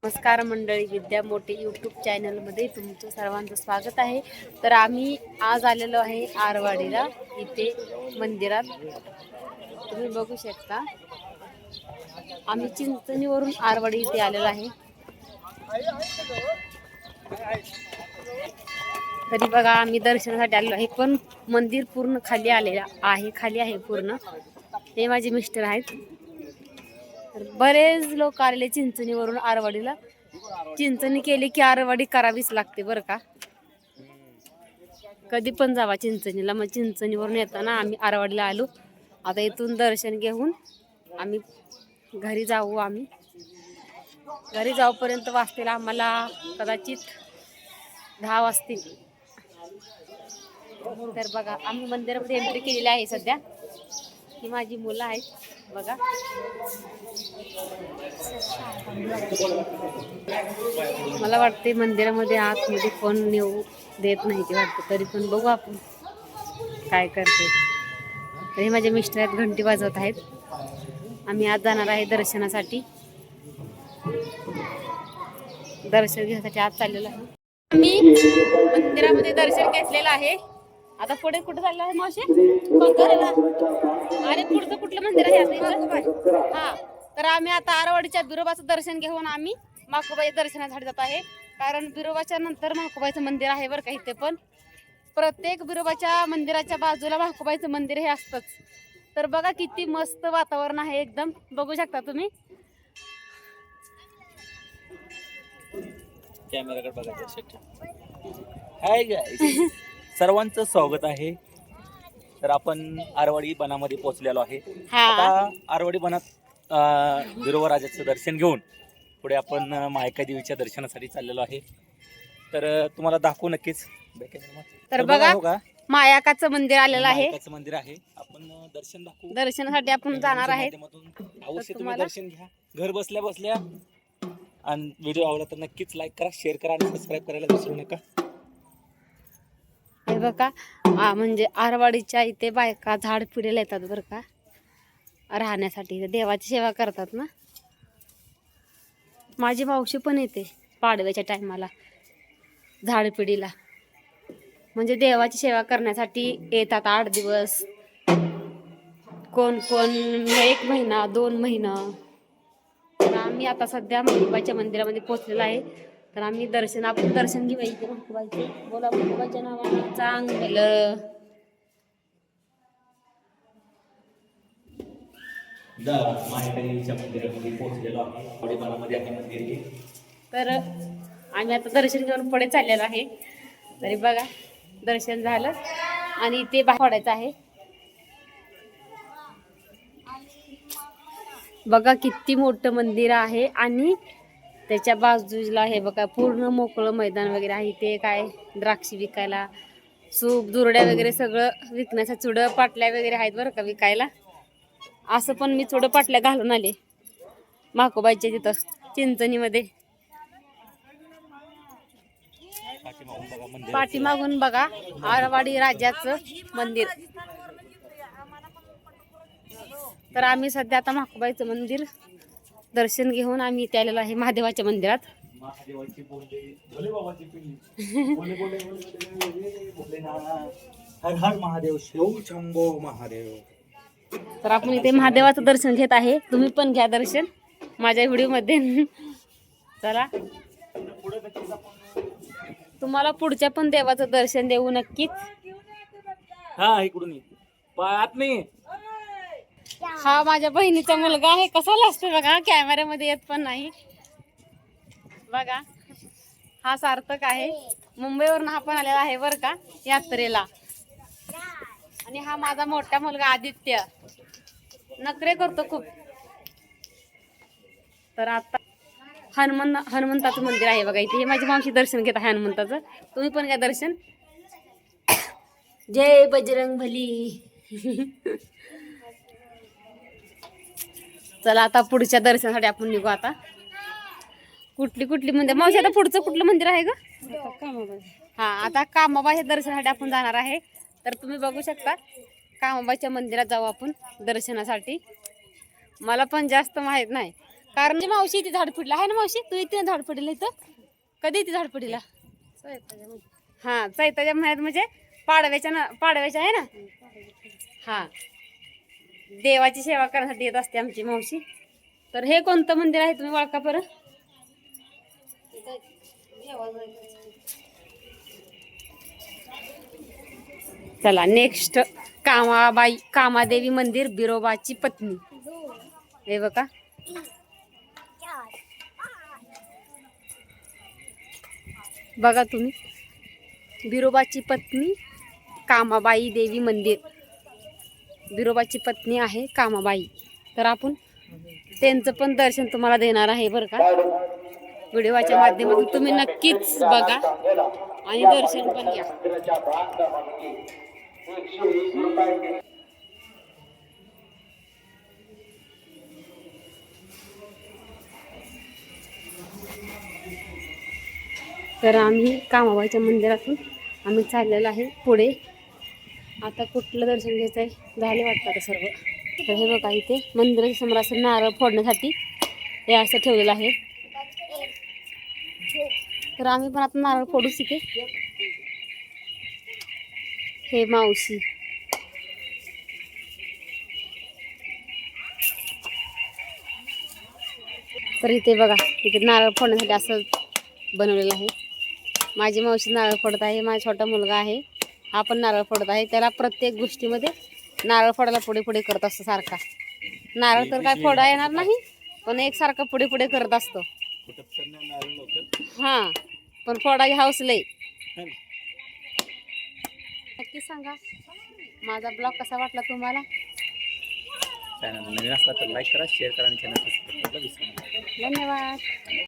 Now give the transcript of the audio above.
नमस्कार मंडळी, विद्या मोठे यूट्यूब चॅनलमध्ये तुमचं सर्वांचं स्वागत आहे. तर आम्ही आज आलेलो आहे आरवाडीला. इथे मंदिरात तुम्ही बघू शकता. आम्ही चिंचणीवरून आरवाडी इथे आलेलो आहे. तरी बघा, आम्ही दर्शनासाठी आलेलो आहे, पण मंदिर पूर्ण खाली आलेलं आहे. खाली आहे पूर्ण. हे माझे मिस्टर आहेत. बरेच लोक आलेले चिंचणीवरून आरवाडीला. चिंचणी केली की आरवाडी करावीच लागते बरं का. कधी पण जावा चिंचणीला. मग चिंचणीवरून येताना आम्ही आरवाडीला आलो. आता इथून दर्शन घेऊन आम्ही घरी जाऊ. आम्ही घरी जाऊपर्यंत वाजतील आम्हाला कदाचित 10 वाजतील. तर बघा, आम्ही मंदिरामध्ये एंट्री केलेली आहे. सध्या ही माझी मुलं आहेत बघा. मला वाटते मंदिरामध्ये आतमध्ये कोण नेऊ देत नाही ते वाटतं. तरी पण बघू आपण काय करते. तरी माझे मिस्टर आहेत, घंटी वाजवत आहेत. आम्ही आज जाणार आहे दर्शनासाठी. दर्शन घेण्यासाठी आज चाललेलो आहे. मी मंदिरामध्ये दर्शन घेतलेलं आहे. आता पुढे कुठं चाललं आहे मावशी? आणि पुढचं कुठलं मंदिर आहे आता? हा, तर आम्ही आता आरवाडीच्या बिरोबाचं दर्शन घेऊन आम्ही म्हाकोबाई दर्शनासाठी जात आहे. कारण बिरोबाच्या नंतर म्हाकोबाईचं मंदिर आहे बरं का. इथे पण प्रत्येक बिरोबाच्या मंदिराच्या बाजूला म्हाकोबाईचं मंदिर हे असतंच. तर बघा किती मस्त वातावरण आहे एकदम. बघू शकता तुम्ही. कॅमेराकडे बघायचं. हाय गाईस, सर्वांचं स्वागत आहे. तर आपण आरवाडी बनामध्ये पोहोचलेलो आहे. आता आरवाडी बनात बिरोबा राजाचं दर्शन घेऊन पुढे आपण मायका देवीच्या दर्शनासाठी चाललेलो आहे. तर तुम्हाला दाखवू नक्कीच. तर बघा, मायाकाचं मंदिर आलेलं आहे. मायकाचं मंदिर आहे. आपण दर्शन दाखवू. दर्शनासाठी आपण जाणार आहे. अवश्य तुम्ही दर्शन घ्या घर बसल्या बसल्या. आणि व्हिडिओ आवडला तर नक्कीच लाईक करा, शेअर करा आणि सबस्क्राईब करायला विसरू नका. हे बघा, म्हणजे आरवाडीच्या इथे बायका झाड पिढीला येतात बरं का राहण्यासाठी. देवाची सेवा करतात ना. माझी मावशी पण येते पाडव्याच्या टायमाला झाडपिढीला. म्हणजे देवाची सेवा करण्यासाठी येतात 8 दिवस, कोण कोण 1 महिना 2 महिना. तर आम्ही आता सध्या म्हाकोबाईच्या मंदिरामध्ये पोहोचलेलो आहे. तर आम्ही आपण दर्शन घेऊ इथे म्हाकोबाईचे. बोला म्हाकोबाईच्या नावानं चांगलं. तर आम्ही आता दर्शन घेऊन पुढे चाललेलो आहे. तरी बघा, दर्शन झालं आणि इथे बाहेर पडायचं आहे. बघा किती मोठं मंदिर आहे आणि त्याच्या बाजूला हे बघा पूर्ण मोकळं मैदान वगैरे आहे. इथे काय द्राक्षी विकायला, सूप दुरड्या वगैरे सगळं विकण्यासाठी. चुडं पाटल्या वगैरे आहेत बरं का विकायला. असं पण मी चुडं पाटल्या घालून आले म्हाकोबाईच्या तिथं चिंचणीमध्ये. पाठीमागून बघा आरवाडी राजाचं मंदिर. तर आम्ही सध्या आता म्हाकोबाईचं मंदिर दर्शन घेऊन आम्ही इथे आलेलो आहे महादेवाच्या मंदिरात. हर हर महादेव, शिव शंभो महादेव. तर आपण इथे महादेवाचं दर्शन घेत आहे. तुम्ही पण घ्या दर्शन माझ्या व्हिडिओमध्ये. चला, तुम्हाला पुढच्या पण देवाचं दर्शन देऊ नक्कीच. हा, इकडून पायात नाही. हा माझ्या बहिणीचा मुलगा आहे. कसा लाजतो बघा, कॅमेऱ्यामध्ये येत पण नाही बघा. हा सार्थक आहे. मुंबईवरून हा पण आलेला आहे बरं का यात्रेला. आणि हा माझा मोठा मुलगा आदित्य नखरे करतो खूप. तर आता हनुमंताचं मंदिर आहे बघा इथे. हे माझी मावशी दर्शन घेत आहे हनुमंताचं. तुम्ही पण घ्या दर्शन. जय बजरंगबली. चला, आता पुढच्या दर्शनासाठी आपण निघू. आता कुठली मंदिर मावशी? आता पुढचं कुठलं मंदिर आहे ग? हा, आता कामाबाईच्या दर्शनासाठी आपण जाणार आहे. तर तुम्ही बघू शकता कामाबाईच्या मंदिरात जाऊ आपण दर्शनासाठी. मला पण जास्त माहित नाही कारण म्हणजे मावशी इथे झाडपडीला आहे ना मावशी, तू इथे झाडपडीला इथं कधी येते झाडपडीला? हा चैताच्या महिन्यात म्हणजे पाडव्याच्या आहे ना. हा देवाची सेवा करण्यासाठी येत असते आमची मावशी. तर हे कोणतं मंदिर आहे तुम्ही ओळखा बरं? चला नेक्स्ट कामादेवी मंदिर, बिरोबाची पत्नी. हे बघा बघा तुम्ही, बिरोबाची पत्नी कामाबाई देवी मंदिर. बिरोबाची पत्नी आहे कामाबाई. तर आपण त्यांचं पण दर्शन तुम्हाला देणार आहे बरं का. व्हिडिओच्या माध्यमातून तुम्ही नक्कीच बघा आणि दर्शन पण घ्या. तर आम्ही कामाबाईच्या मंदिरातून आम्ही चाललेलो आहे पुढे. आता कुठलं दर्शन घ्यायचं आहे, झाले वाटतं आता सर्व. तर हे बघा इथे मंदिराच्या समोर असं नारळ फोडण्यासाठी हे असं ठेवलेलं आहे. तर आम्ही पण आता नारळ फोडूच इथे. हे मावशी तर इथे बघा, इथे नारळ फोडण्यासाठी असं बनवलेलं आहे. माझी मावशी नारळ फोडत आहे, माझा छोटा मुलगा आहे हा पण नारळ फोडत आहे. त्याला प्रत्येक गोष्टीमध्ये नारळ फोडायला पुढे पुढे करत असतो सारखा. नारळ तर काय फोडा येणार नाही, पण एक सारखं पुढे पुढे करत असतो. हा पण फोडाची हौस लय. नक्की सांगा माझा ब्लॉग कसा वाटला तुम्हाला. चॅनल नवीन असला तर लाईक करा, शेअर करा आणि चॅनल सबस्क्राईब करायला विसरू नका. धन्यवाद.